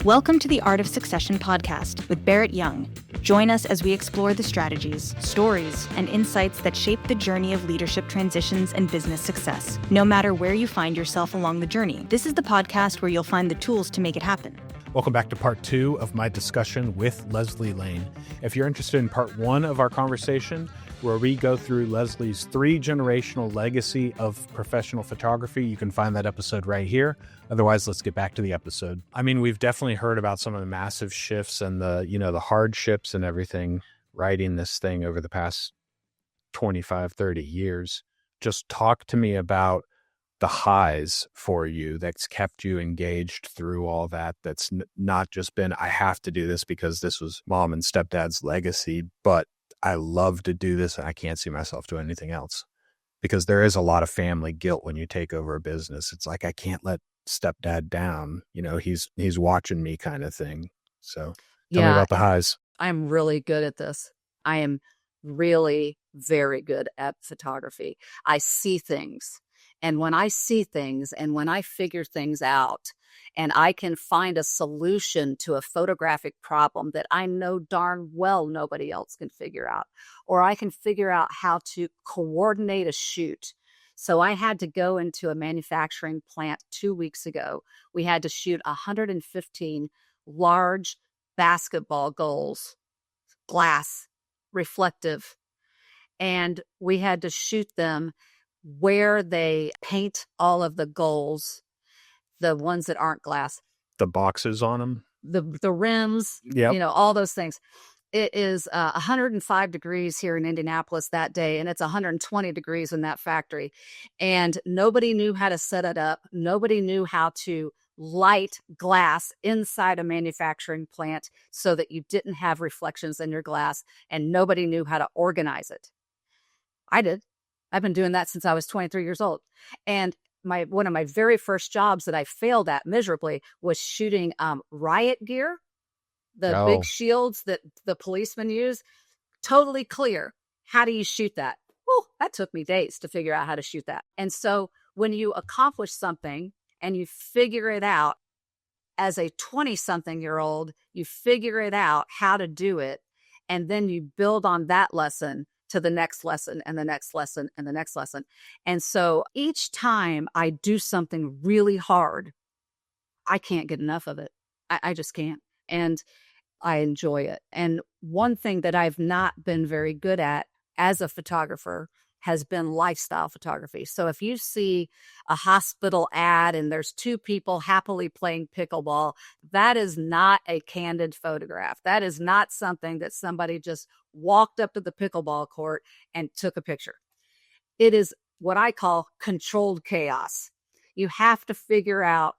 Welcome to the Art of Succession podcast with Barrett Young. Join us as we explore the strategies, stories, and insights that shape the journey of leadership transitions and business success. No matter where you find yourself along the journey, this is the podcast where you'll find the tools to make it happen. Welcome back to part 2 of my discussion with Lesle Lane. If you're interested in part 1 of our conversation, where we go through Leslie's 3-generational legacy of professional photography, you can find that episode right here. Otherwise, let's get back to the episode. I mean, we've definitely heard about some of the massive shifts and the hardships and everything writing this thing over the past 25, 30 years. Just talk to me about the highs for you that's kept you engaged through all that. That's not just been, I have to do this because this was mom and stepdad's legacy, but I love to do this and I can't see myself doing anything else. Because there is a lot of family guilt when you take over a business. It's like, I can't let stepdad down. You know, he's watching me kind of thing. So tell me about the highs. I'm really good at this. I am really very good at photography. I see things. And when I see things and when I figure things out and I can find a solution to a photographic problem that I know darn well nobody else can figure out, or I can figure out how to coordinate a shoot. So I had to go into a manufacturing plant 2 weeks ago. We had to shoot 115 large basketball goals, glass, reflective, and we had to shoot them where they paint all of the goals, the ones that aren't glass. The boxes on them? The rims, yep. All those things. It is 105 degrees here in Indianapolis that day, and it's 120 degrees in that factory. And nobody knew how to set it up. Nobody knew how to light glass inside a manufacturing plant so that you didn't have reflections in your glass, and nobody knew how to organize it. I did. I've been doing that since I was 23 years old. And one of my very first jobs that I failed at miserably was shooting riot gear, the big shields that the policemen use. Totally clear. How do you shoot that? Well, that took me days to figure out how to shoot that. And so when you accomplish something and you figure it out as a 20-something-year-old, you figure it out how to do it, and then you build on that lesson to the next lesson and the next lesson and the next lesson. And so each time I do something really hard, I can't get enough of it. I just can't. And I enjoy it. And one thing that I've not been very good at as a photographer has been lifestyle photography. So if you see a hospital ad and there's 2 people happily playing pickleball, that is not a candid photograph. That is not something that somebody just walked up to the pickleball court and took a picture. It is what I call controlled chaos. You have to figure out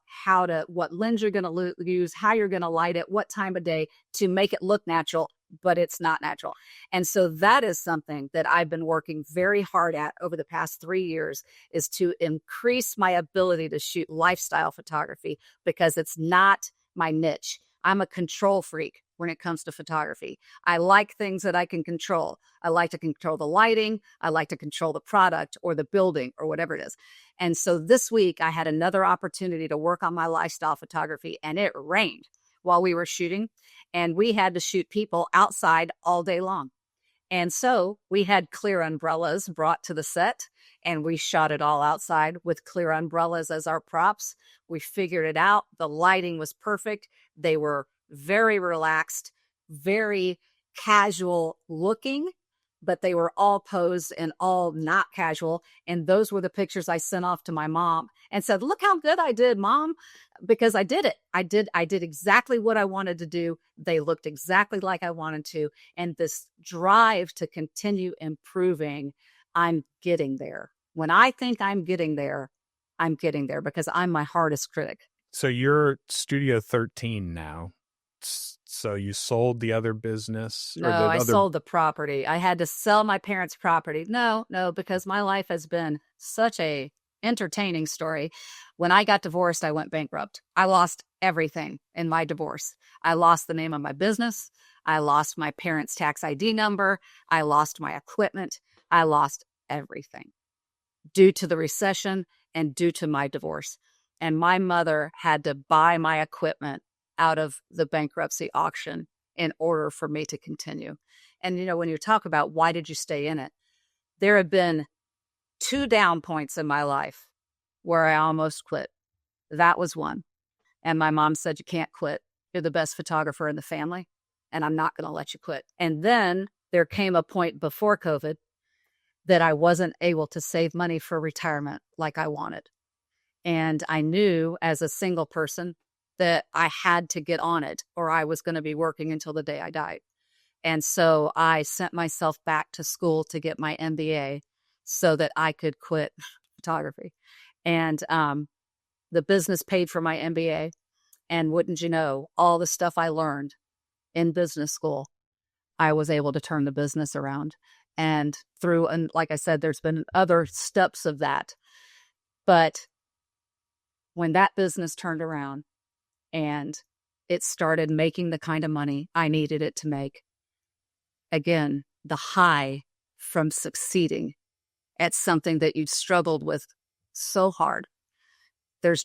what lens you're going to use, how you're going to light it, what time of day to make it look natural, but it's not natural. And so that is something that I've been working very hard at over the past 3 years, is to increase my ability to shoot lifestyle photography, because it's not my niche. I'm a control freak when it comes to photography. I like things that I can control. I like to control the lighting. I like to control the product or the building or whatever it is. And so this week I had another opportunity to work on my lifestyle photography, and it rained while we were shooting, and we had to shoot people outside all day long. And so we had clear umbrellas brought to the set, and we shot it all outside with clear umbrellas as our props. We figured it out. The lighting was perfect. They were very relaxed, very casual looking, but they were all posed and all not casual. And those were the pictures I sent off to my mom and said, look how good I did, Mom, because I did it. I did exactly what I wanted to do. They looked exactly like I wanted to. And this drive to continue improving, I'm getting there. When I think I'm getting there because I'm my hardest critic. So you're Studio 13 now. So you sold the other business? No, I sold the property. I had to sell my parents' property. No, because my life has been such a entertaining story. When I got divorced, I went bankrupt. I lost everything in my divorce. I lost the name of my business. I lost my parents' tax ID number. I lost my equipment. I lost everything due to the recession and due to my divorce. And my mother had to buy my equipment out of the bankruptcy auction in order for me to continue. And, when you talk about why did you stay in it, there have been 2 down points in my life where I almost quit. That was one. And my mom said, you can't quit. You're the best photographer in the family, and I'm not going to let you quit. And then there came a point before COVID that I wasn't able to save money for retirement like I wanted. And I knew as a single person that I had to get on it or I was going to be working until the day I died. And so I sent myself back to school to get my MBA so that I could quit photography. And the business paid for my MBA. And wouldn't you know, all the stuff I learned in business school, I was able to turn the business around. And like I said, there's been other steps of that. But when that business turned around and it started making the kind of money I needed it to make, again, the high from succeeding at something that you'd struggled with so hard, there's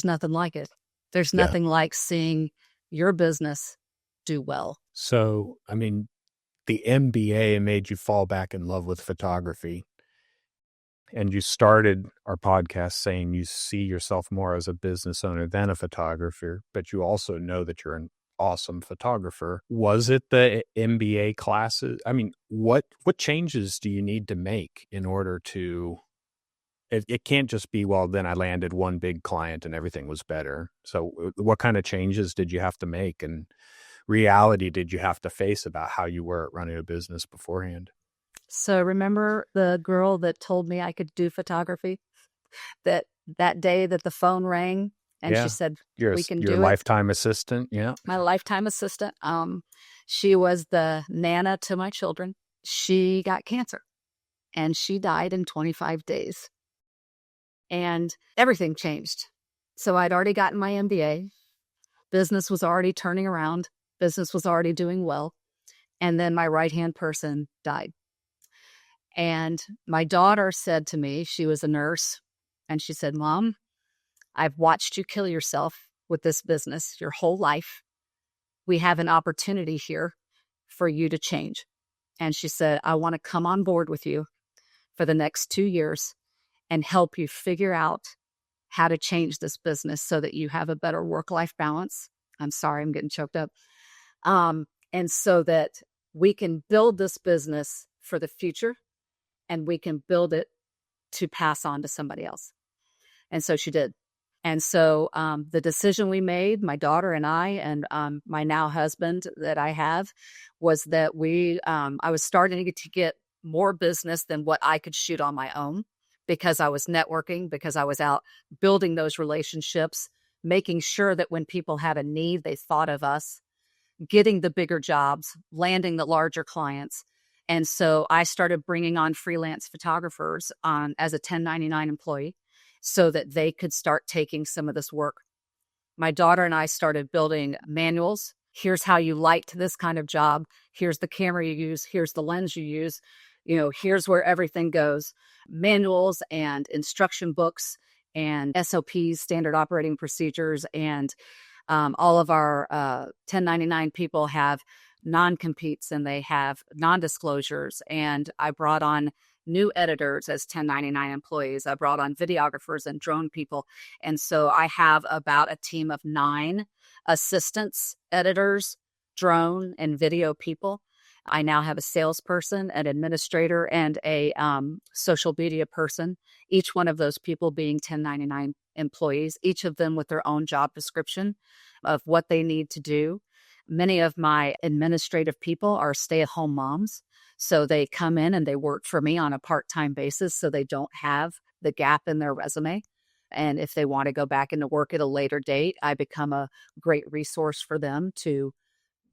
nothing like it. There's nothing like seeing your business do well. So, I mean, the MBA made you fall back in love with photography. And you started our podcast saying you see yourself more as a business owner than a photographer, but you also know that you're an awesome photographer. Was it the MBA classes? I mean, what changes do you need to make in order to... It can't just be, well, then I landed one big client and everything was better. So what kind of changes did you have to make, and reality did you have to face about how you were at running a business beforehand? So remember the girl that told me I could do photography? That day that the phone rang and she said, we can do it. Your lifetime assistant, yeah. My lifetime assistant. She was the nana to my children. She got cancer and she died in 25 days. And everything changed. So I'd already gotten my MBA. Business was already turning around. Business was already doing well. And then my right-hand person died. And my daughter said to me, she was a nurse, and she said, Mom, I've watched you kill yourself with this business your whole life. We have an opportunity here for you to change. And she said, I want to come on board with you for the next 2 years and help you figure out how to change this business so that you have a better work-life balance. I'm sorry, I'm getting choked up. And so that we can build this business for the future and we can build it to pass on to somebody else. And so she did. And so the decision we made, my daughter and I, and my now husband that I have, was that I was starting to get more business than what I could shoot on my own, because I was networking, because I was out building those relationships, making sure that when people had a need, they thought of us, getting the bigger jobs, landing the larger clients. And so I started bringing on freelance photographers as a 1099 employee so that they could start taking some of this work. My daughter and I started building manuals. Here's how you light this kind of job. Here's the camera you use. Here's the lens you use. Here's where everything goes. Manuals and instruction books and SOPs, standard operating procedures. And all of our 1099 people have non-competes and they have non-disclosures. And I brought on new editors as 1099 employees. I brought on videographers and drone people. And so I have about a team of 9 assistants, editors, drone, and video people. I now have a salesperson, an administrator, and a social media person, each one of those people being 1099 employees, each of them with their own job description of what they need to do. Many of my administrative people are stay-at-home moms, so they come in and they work for me on a part-time basis so they don't have the gap in their resume. And if they want to go back into work at a later date, I become a great resource for them to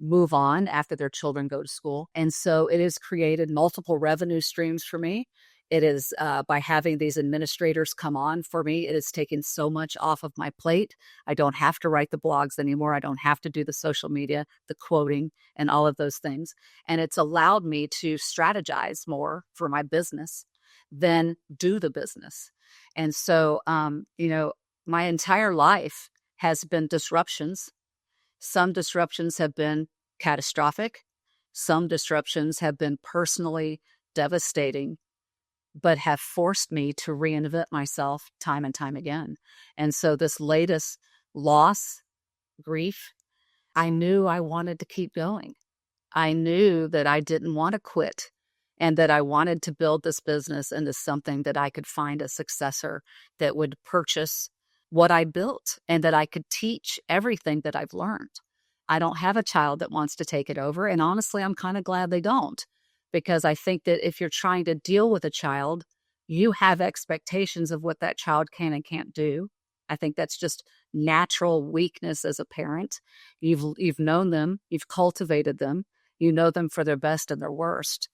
move on after their children go to school. And so it has created multiple revenue streams for me. It is by having these administrators come on for me, it has taken so much off of my plate. I don't have to write the blogs anymore. I don't have to do the social media, the quoting, and all of those things. And it's allowed me to strategize more for my business than do the business. And so, my entire life has been disruptions. Some disruptions have been catastrophic. Some disruptions have been personally devastating, but have forced me to reinvent myself time and time again. And so this latest loss, grief, I knew I wanted to keep going. I knew that I didn't want to quit and that I wanted to build this business into something that I could find a successor that would purchase what I built and that I could teach everything that I've learned. I don't have a child that wants to take it over. And honestly, I'm kind of glad they don't, because I think that if you're trying to deal with a child, you have expectations of what that child can and can't do. I think that's just natural weakness as a parent. You've known them, you've cultivated them, you know them for their best and their worst.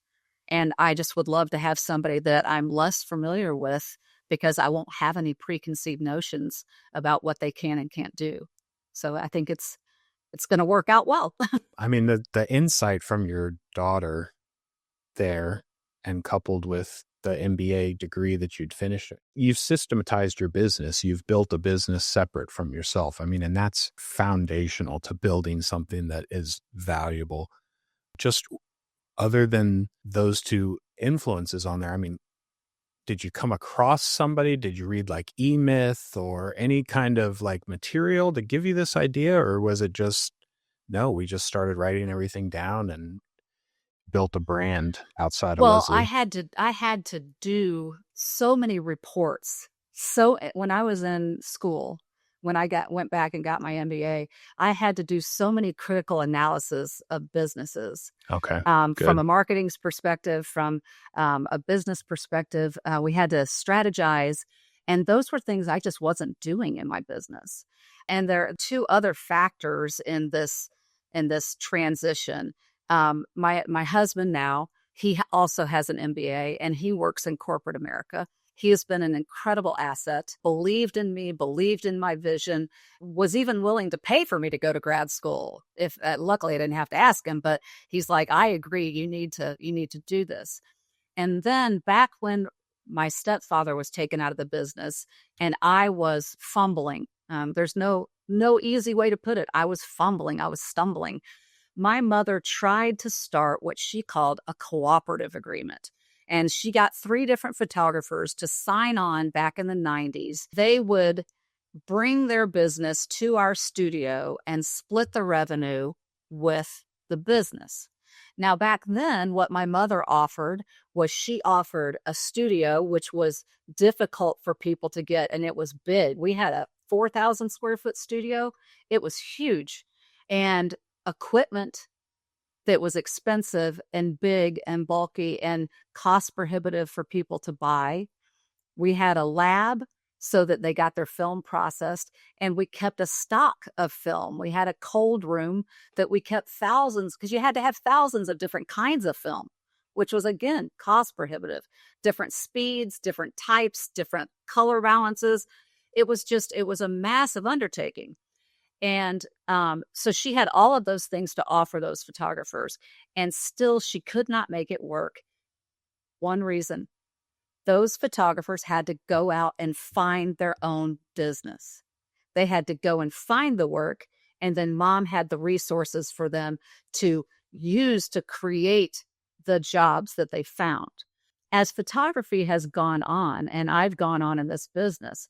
And I just would love to have somebody that I'm less familiar with, because I won't have any preconceived notions about what they can and can't do. So I think it's going to work out well. I mean, the insight from your daughter there, and coupled with the MBA degree that you'd finished, you've systematized your business. You've built a business separate from yourself. I mean, and that's foundational to building something that is valuable. Just other than those two influences on there, I mean, did you come across somebody? Did you read like E-Myth or any kind of like material to give you this idea? Or was it just, no, we just started writing everything down and built a brand outside of Leslie? I had to do so many reports. So when I was in school, when I went back and got my MBA, I had to do so many critical analysis of businesses. Okay. From a marketing perspective, from a business perspective, we had to strategize. And those were things I just wasn't doing in my business. And there are two other factors in this transition. My husband now, he also has an MBA and he works in corporate America. He has been an incredible asset, believed in me, believed in my vision, was even willing to pay for me to go to grad school. If luckily I didn't have to ask him, but he's like, I agree, you need to do this. And then back when my stepfather was taken out of the business and I was fumbling, there's no easy way to put it. I was fumbling, I was stumbling. My mother tried to start what she called a cooperative agreement. And she got 3 different photographers to sign on back in the 90s. They would bring their business to our studio and split the revenue with the business. Now, back then, what my mother offered was she offered a studio, which was difficult for people to get, and it was big. We had a 4,000 square foot studio. It was huge. And equipment that was expensive and big and bulky and cost prohibitive for people to buy. We had a lab so that they got their film processed, and we kept a stock of film. We had a cold room that we kept thousands, because you had to have thousands of different kinds of film, which was, again, cost prohibitive. Different speeds, different types, different color balances. It was a massive undertaking. And so she had all of those things to offer those photographers, and still she could not make it work. One reason: those photographers had to go out and find their own business. They had to go and find the work, and then mom had the resources for them to use to create the jobs that they found. As photography has gone on, and I've gone on in this business,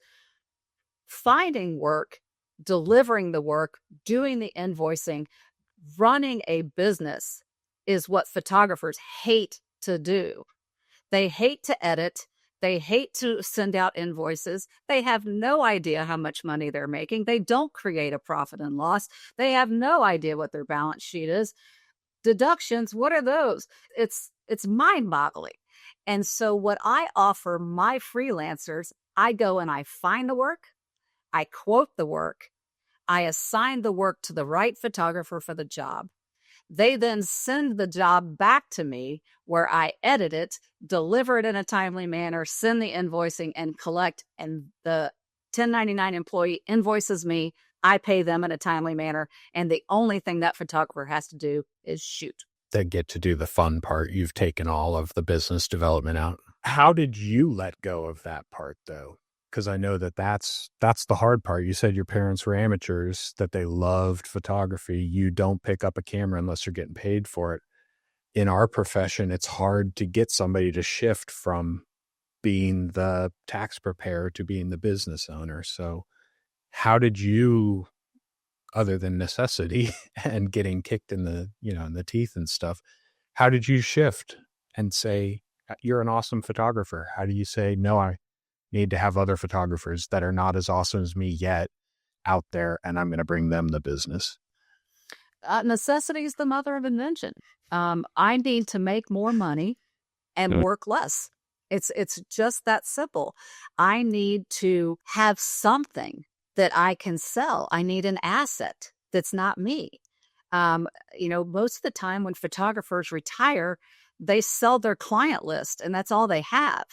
finding work, delivering the work, doing the invoicing, running a business is what photographers hate to do. They hate to edit. They hate to send out invoices. They have no idea how much money they're making. They don't create a profit and loss. They have no idea what their balance sheet is. Deductions, what are those? It's mind-boggling. And so what I offer my freelancers, I go and I find the work, I quote the work, I assign the work to the right photographer for the job. They then send the job back to me, where I edit it, deliver it in a timely manner, send the invoicing, and collect. And the 1099 employee invoices me. I pay them in a timely manner. And the only thing that photographer has to do is shoot. They get to do the fun part. You've taken all of the business development out. How did you let go of that part, though? because I know that's the hard part. You said your parents were amateurs, that they loved photography. You don't pick up a camera unless you're getting paid for it. In our profession, it's hard to get somebody to shift from being the tax preparer to being the business owner. So how did you, other than necessity and getting kicked in the, in the teeth and stuff, how did you shift and say, you're an awesome photographer? How do you say, no, I need to have other photographers that are not as awesome as me yet out there, and I'm going to bring them the business? Necessity is the mother of invention. I need to make more money and work less. It's just that simple. I need to have something that I can sell. I need an asset that's not me. Most of the time when photographers retire, they sell their client list and that's all they have.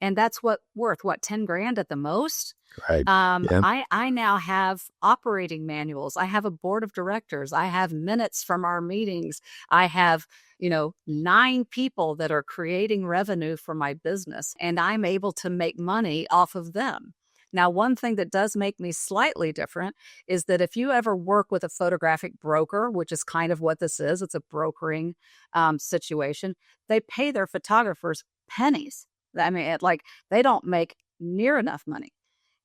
And that's worth 10 grand at the most. Right. Yeah. I now have operating manuals. I have a board of directors. I have minutes from our meetings. I have, 9 people that are creating revenue for my business, and I'm able to make money off of them. Now, one thing that does make me slightly different is that if you ever work with a photographic broker, which is kind of what this is, it's a brokering situation, they pay their photographers pennies. I mean, they don't make near enough money.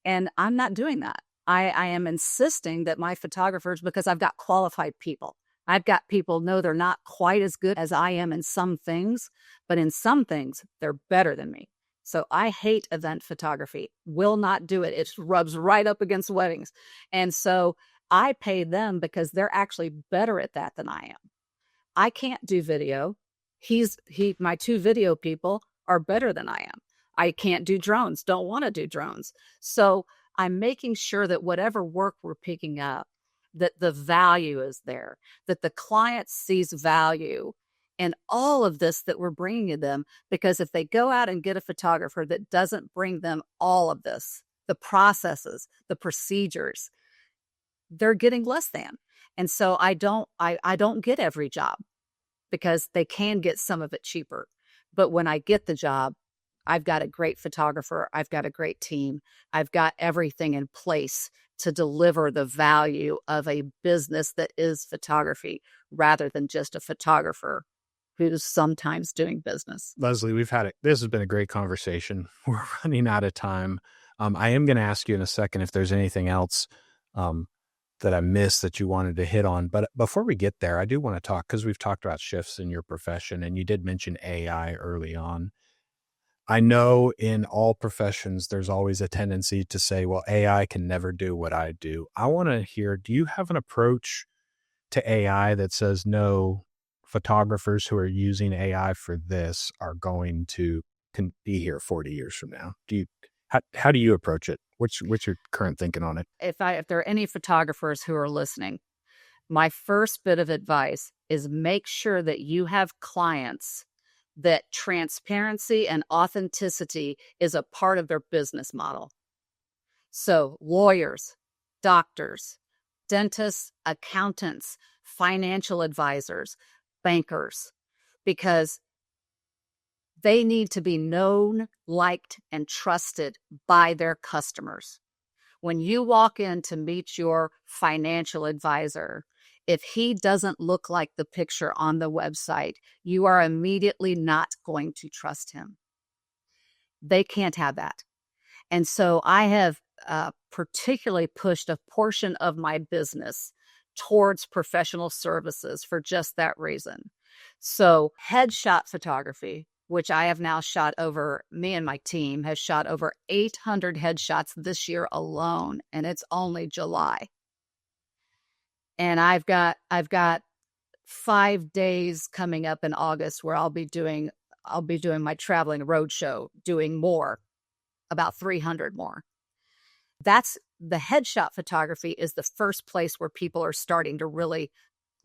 And I'm not doing that. I am insisting that my photographers, because I've got qualified people. I've got people know they're not quite as good as I am in some things, but in some things, they're better than me. So I hate event photography, will not do it. It rubs right up against weddings. And so I pay them because they're actually better at that than I am. I can't do video. My 2 video people are better than I am. I can't do drones, don't want to do drones. So I'm making sure that whatever work we're picking up, that the value is there, that the client sees value in all of this that we're bringing to them. Because if they go out and get a photographer that doesn't bring them all of this, the processes, the procedures, they're getting less than. And so I don't get every job because they can get some of it cheaper. But when I get the job, I've got a great photographer. I've got a great team. I've got everything in place to deliver the value of a business that is photography rather than just a photographer who's sometimes doing business. Leslie, this has been a great conversation. We're running out of time. I am going to ask you in a second if there's anything else that I missed that you wanted to hit on. But before we get there, I do want to talk, because we've talked about shifts in your profession, and you did mention AI early on. I know in all professions, there's always a tendency to say, well, AI can never do what I do. I want to hear, do you have an approach to AI that says, no, photographers who are using AI for this are going to be here 40 years from now? How do you approach it? What's your current thinking on it? If there are any photographers who are listening, my first bit of advice is make sure that you have clients that transparency and authenticity is a part of their business model. So lawyers, doctors, dentists, accountants, financial advisors, bankers, because they need to be known, liked, and trusted by their customers. When you walk in to meet your financial advisor, if he doesn't look like the picture on the website, you are immediately not going to trust him. They can't have that. And so I have particularly pushed a portion of my business towards professional services for just that reason. So headshot photography, which I have now me and my team has shot over 800 headshots this year alone, and it's only July. And I've got 5 days coming up in August where I'll be doing my traveling roadshow, doing more, about 300 more. That's the headshot photography is the first place where people are starting to really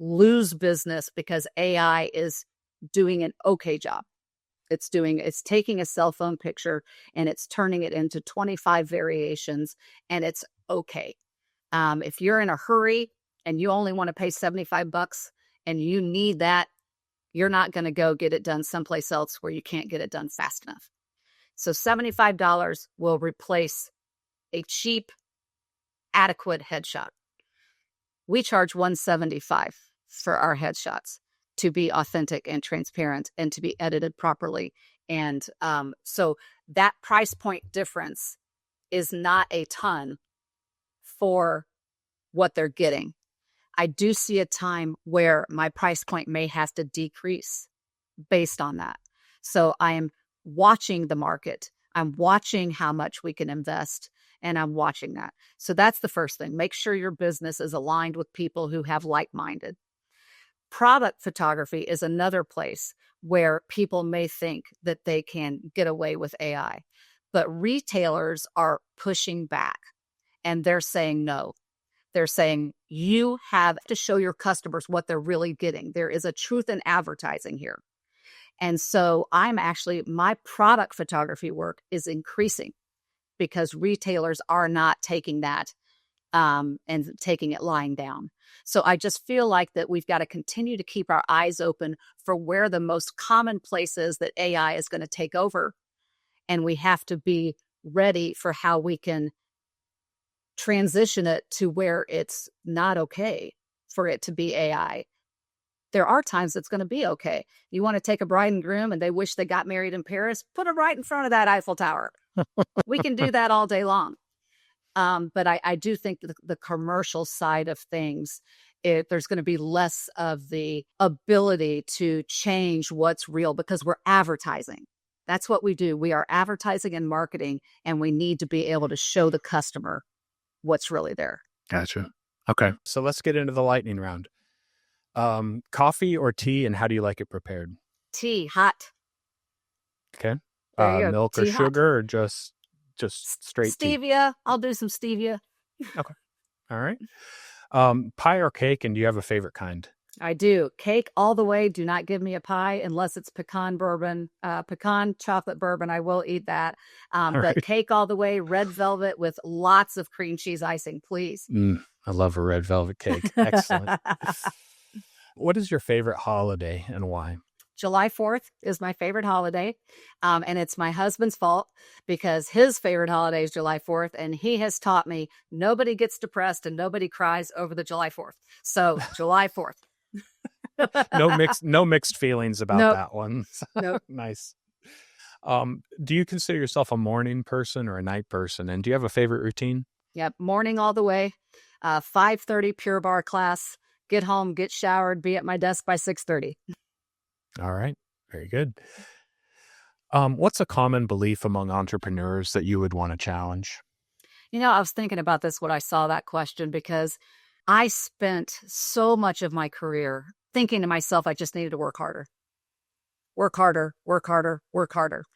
lose business because AI is doing an okay job. It's taking a cell phone picture and it's turning it into 25 variations, and it's okay. If you're in a hurry and you only want to pay $75 and you need that, you're not going to go get it done someplace else where you can't get it done fast enough. So $75 will replace a cheap, adequate headshot. We charge $175 for our headshots to be authentic and transparent and to be edited properly. And so that price point difference is not a ton for what they're getting. I do see a time where my price point may have to decrease based on that. So I am watching the market. I'm watching how much we can invest, and I'm watching that. So that's the first thing. Make sure your business is aligned with people who have like-minded. Product photography is another place where people may think that they can get away with AI, but retailers are pushing back and they're saying no. They're saying you have to show your customers what they're really getting. There is a truth in advertising here. And so my product photography work is increasing because retailers are not taking that and taking it lying down. So I just feel like that we've got to continue to keep our eyes open for where the most common places that AI is going to take over. And we have to be ready for how we can transition it to where it's not okay for it to be AI. There are times it's going to be okay. You want to take a bride and groom and they wish they got married in Paris, put them right in front of that Eiffel Tower. We can do that all day long. But I do think that the commercial side of things, there's going to be less of the ability to change what's real because we're advertising. That's what we do. We are advertising and marketing, and we need to be able to show the customer what's really there. Gotcha. Okay. So let's get into the lightning round. Coffee or tea, and how do you like it prepared? Tea, hot. Okay. There you go. Milk Tea or hot. sugar or just straight Stevia. I'll do some stevia. Okay. All right. Pie or cake, and do you have a favorite kind? I do. Cake all the way. Do not give me a pie unless it's pecan chocolate bourbon. I will eat that. But right. Cake all the way, red velvet with lots of cream cheese icing, please. I love a red velvet cake. Excellent. What is your favorite holiday and why? July 4th is my favorite holiday. And it's my husband's fault because his favorite holiday is July 4th. And he has taught me nobody gets depressed and nobody cries over the July 4th. So July 4th. No mixed feelings about that one. Nope. Nice. Do you consider yourself a morning person or a night person? And do you have a favorite routine? Yep. Morning all the way. 5:30 Pure Barre class. Get home, get showered, be at my desk by 6:30. All right. Very good. What's a common belief among entrepreneurs that you would want to challenge? I was thinking about this when I saw that question because I spent so much of my career thinking to myself, I just needed to work harder. Work harder, work harder, work harder.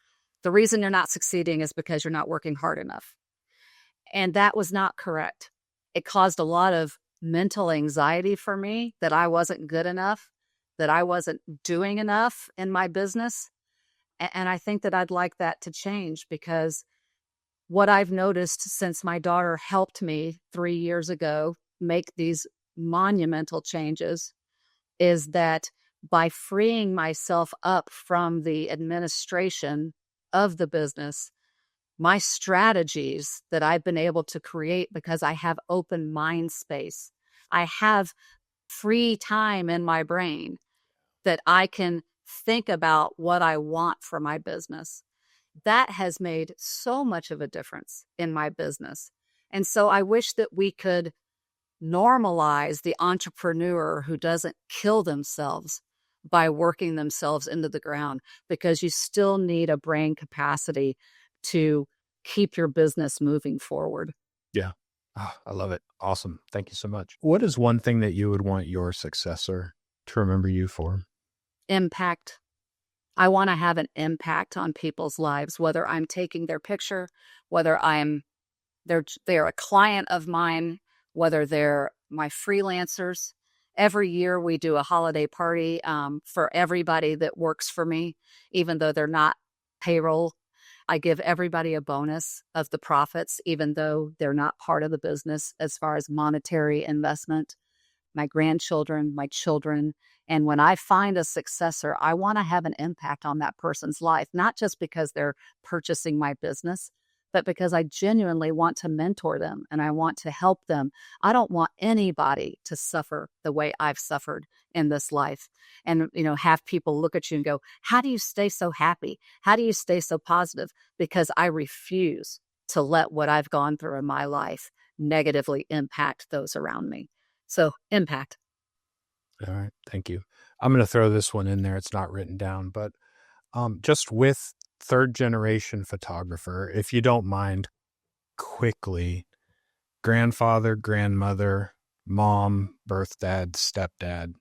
The reason you're not succeeding is because you're not working hard enough. And that was not correct. It caused a lot of mental anxiety for me that I wasn't good enough, that I wasn't doing enough in my business. And I think that I'd like that to change because what I've noticed since my daughter helped me 3 years ago make these monumental changes is that by freeing myself up from the administration of the business, my strategies that I've been able to create because I have open mind space, I have free time in my brain that I can think about what I want for my business. That has made so much of a difference in my business. And so I wish that we could normalize the entrepreneur who doesn't kill themselves by working themselves into the ground, because you still need a brain capacity to keep your business moving forward. Yeah. Oh, I love it. Awesome. Thank you so much. What is one thing that you would want your successor to remember you for? Impact. I want to have an impact on people's lives, whether I'm taking their picture, whether they're a client of mine, whether they're my freelancers. Every year we do a holiday party for everybody that works for me, even though they're not payroll. I give everybody a bonus of the profits, even though they're not part of the business as far as monetary investment. My grandchildren, my children. And when I find a successor, I want to have an impact on that person's life, not just because they're purchasing my business, but because I genuinely want to mentor them and I want to help them. I don't want anybody to suffer the way I've suffered in this life. And, have people look at you and go, how do you stay so happy? How do you stay so positive? Because I refuse to let what I've gone through in my life negatively impact those around me. So impact. All right. Thank you. I'm going to throw this one in there. It's not written down, but just with third generation photographer, if you don't mind, quickly, grandfather, grandmother, mom, birth dad, stepdad,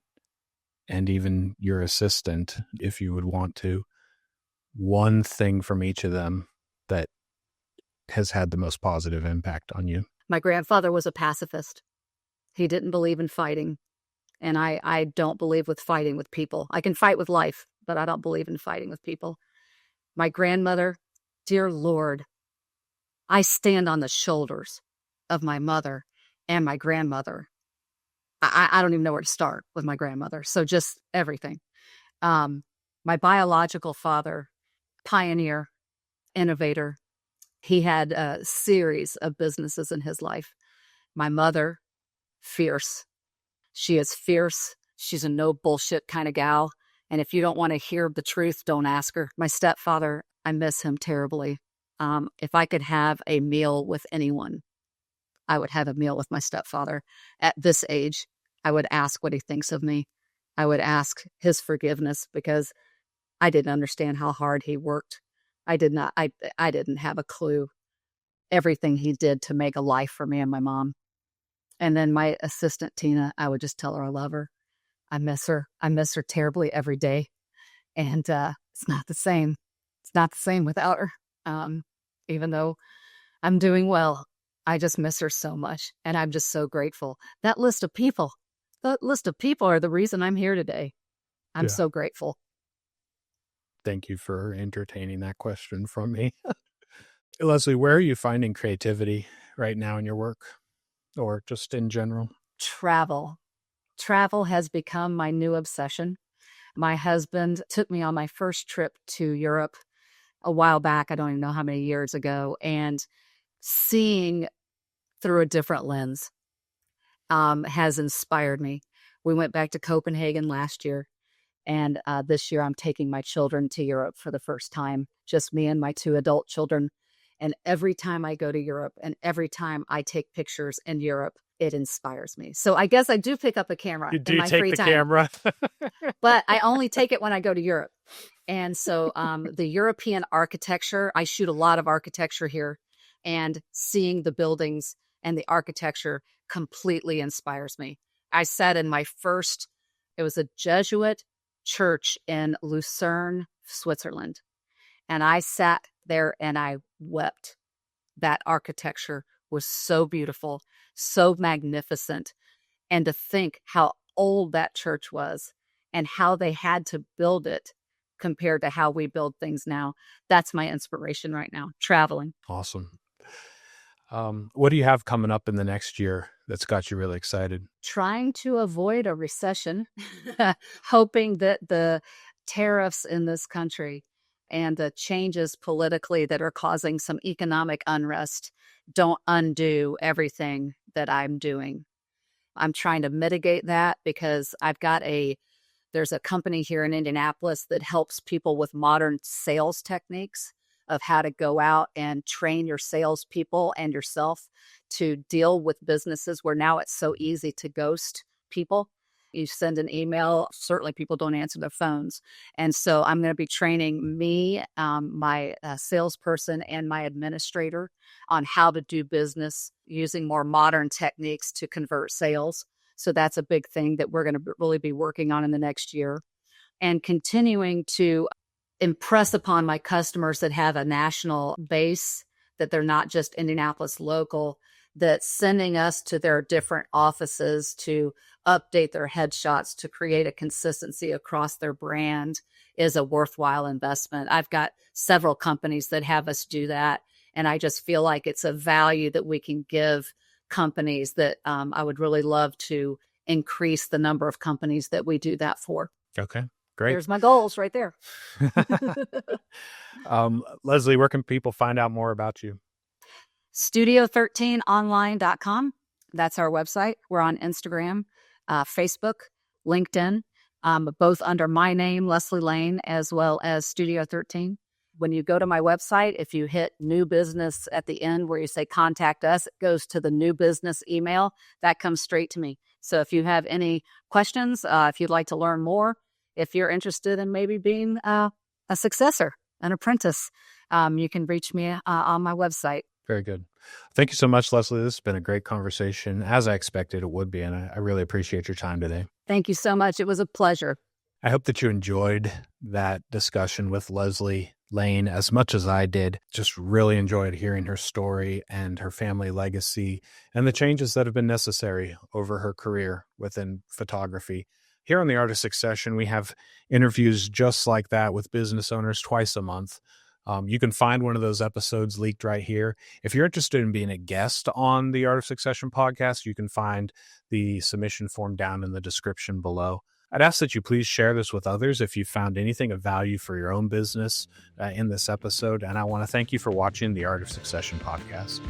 and even your assistant, if you would want to, one thing from each of them that has had the most positive impact on you. My grandfather was a pacifist. He didn't believe in fighting. And I don't believe with fighting with people. I can fight with life, but I don't believe in fighting with people. My grandmother, dear Lord, I stand on the shoulders of my mother and my grandmother. I don't even know where to start with my grandmother. So just everything. My biological father, pioneer, innovator. He had a series of businesses in his life. My mother, fierce. She is fierce. She's a no bullshit kind of gal. And if you don't want to hear the truth, don't ask her. My stepfather, I miss him terribly. If I could have a meal with anyone, I would have a meal with my stepfather. At this age, I would ask what he thinks of me. I would ask his forgiveness because I didn't understand how hard he worked. I didn't have a clue everything he did to make a life for me and my mom. And then my assistant, Tina, I would just tell her I love her. I miss her. I miss her terribly every day. And it's not the same. It's not the same without her. Even though I'm doing well, I just miss her so much. And I'm just so grateful. That list of people are the reason I'm here today. I'm so grateful. Thank you for entertaining that question from me. Lesle, where are you finding creativity right now in your work or just in general? Travel. Travel has become my new obsession. My husband took me on my first trip to Europe a while back. I don't even know how many years ago. And seeing through a different lens has inspired me. We went back to Copenhagen last year. And this year I'm taking my children to Europe for the first time, just me and my 2 adult children. And every time I go to Europe and every time I take pictures in Europe, it inspires me. So I guess I do pick up a camera in my free time. Camera? But I only take it when I go to Europe. And so the European architecture, I shoot a lot of architecture here, and seeing the buildings and the architecture completely inspires me. I sat in it was a Jesuit church in Lucerne, Switzerland. And I sat there and I wept. That architecture was so beautiful, so magnificent. And to think how old that church was and how they had to build it compared to how we build things now. That's my inspiration right now, traveling. Awesome. What do you have coming up in the next year that's got you really excited? Trying to avoid a recession, hoping that the tariffs in this country and the changes politically that are causing some economic unrest don't undo everything that I'm doing. I'm trying to mitigate that because there's a company here in Indianapolis that helps people with modern sales techniques of how to go out and train your salespeople and yourself to deal with businesses where now it's so easy to ghost people. You send an email, certainly people don't answer their phones. And so I'm going to be training me, my salesperson, and my administrator on how to do business using more modern techniques to convert sales. So that's a big thing that we're going to really be working on in the next year. And continuing to impress upon my customers that have a national base, that they're not just Indianapolis local, that sending us to their different offices to update their headshots to create a consistency across their brand is a worthwhile investment. I've got several companies that have us do that. And I just feel like it's a value that we can give companies that I would really love to increase the number of companies that we do that for. Okay. Great. There's my goals right there. Lesle, where can people find out more about you? Studio13online.com. That's our website. We're on Instagram, Facebook, LinkedIn, both under my name, Lesle Lane, as well as Studio 13. When you go to my website, if you hit new business at the end where you say contact us, it goes to the new business email. That comes straight to me. So if you have any questions, if you'd like to learn more, if you're interested in maybe being a successor, an apprentice, you can reach me on my website. Very good. Thank you so much, Lesle. This has been a great conversation, as I expected it would be, and I really appreciate your time today. Thank you so much. It was a pleasure. I hope that you enjoyed that discussion with Lesle Lane as much as I did. Just really enjoyed hearing her story and her family legacy and the changes that have been necessary over her career within photography. Here on the Art of Succession, we have interviews just like that with business owners twice a month. You can find one of those episodes leaked right here. If you're interested in being a guest on the Art of Succession podcast, you can find the submission form down in the description below. I'd ask that you please share this with others if you found anything of value for your own business in this episode. And I want to thank you for watching the Art of Succession podcast.